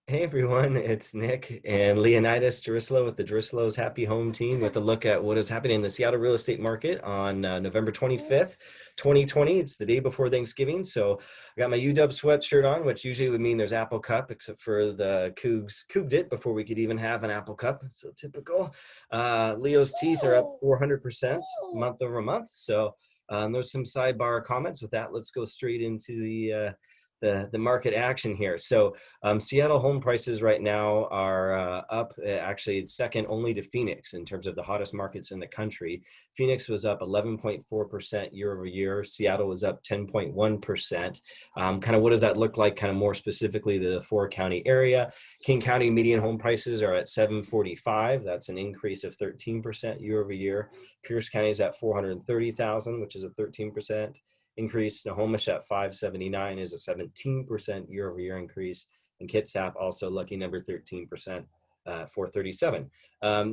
Hey everyone, it's Nick and Leonidas Jerusalem with the Jerusalem's Happy Home Team with a look at what is happening in the Seattle real estate market on November 25th, 2020. It's the day before Thanksgiving, so I got my UW sweatshirt on, which usually would mean there's Apple Cup, except for the Cougs cooped it before we could even have an Apple Cup. So typical. Leo's teeth are up 400% month over month. So there's some sidebar comments with that. Let's go straight into the market action here. So Seattle home prices right now are up. Actually, it's second only to Phoenix in terms of the hottest markets in the country. Phoenix was up 11.4% year over year. Seattle was up 10.1%. Kind of what does that look like? Kind of more specifically, the four-county area. King County median home prices are at 745. That's an increase of 13% year over year. Pierce County is at 430,000, which is a 13% increase. Snohomish at 579 is a 17% year over year increase. And Kitsap also lucky number 13%. 437.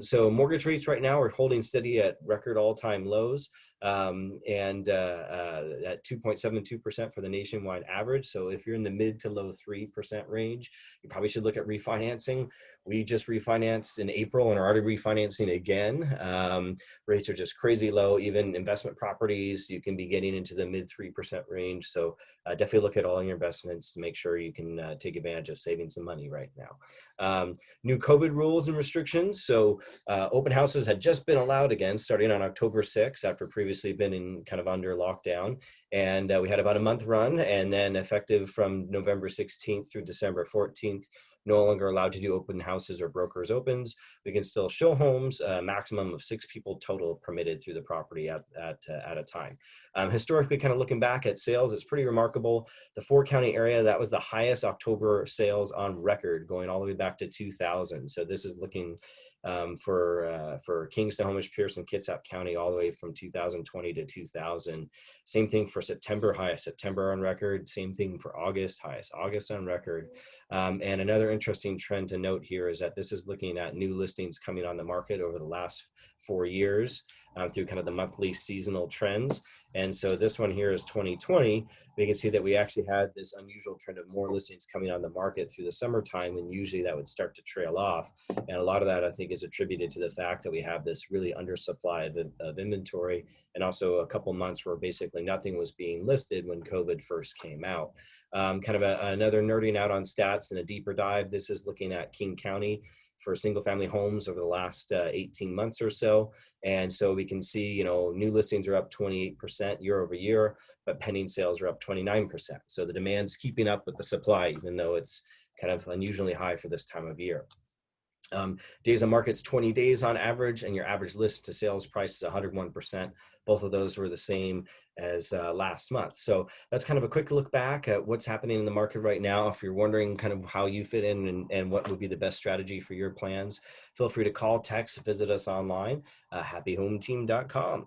So mortgage rates right now are holding steady at record all-time lows, and at 2.72% for the nationwide average. So if you're in the mid to low 3% range, you probably should look at refinancing. We just refinanced in April and are already refinancing again. Rates are just crazy low. Even investment properties, you can be getting into the mid 3% range. So definitely look at all your investments to make sure you can take advantage of saving some money right now. New COVID rules and restrictions. So open houses had just been allowed again starting on October 6th after previously been in kind of under lockdown. And we had about a month run, and then effective from November 16th through December 14th, no longer allowed to do open houses or brokers opens. We can still show homes, a maximum of 6 people total permitted through the property at a time. Historically, kind of looking back at sales, it's pretty remarkable. The four-county area, that was the highest October sales on record, going all the way back to 2000. So this is looking for King, Snohomish, Pierce, and Kitsap County all the way from 2020 to 2000. Same thing for September, highest September on record. Same thing for August, highest August on record. And another interesting trend to note here is that this is looking at new listings coming on the market over the last 4 years through kind of the monthly seasonal trends. And so this one here is 2020. We can see that we actually had this unusual trend of more listings coming on the market through the summertime, and usually that would start to trail off. And a lot of that, I think, is attributed to the fact that we have this really undersupply of inventory, and also a couple months where basically nothing was being listed when COVID first came out. Kind of another nerding out on stats and a deeper dive. This is looking at King County for single family homes over the last 18 months or so. And so we can see, new listings are up 28% year over year, but pending sales are up 29%. So the demand's keeping up with the supply, even though it's kind of unusually high for this time of year. Days on market's 20 days on average, and your average list to sales price is 101%. Both of those were the same as last month. So that's kind of a quick look back at what's happening in the market right now. If you're wondering kind of how you fit in and what would be the best strategy for your plans, feel free to call, text, visit us online, happyhometeam.com.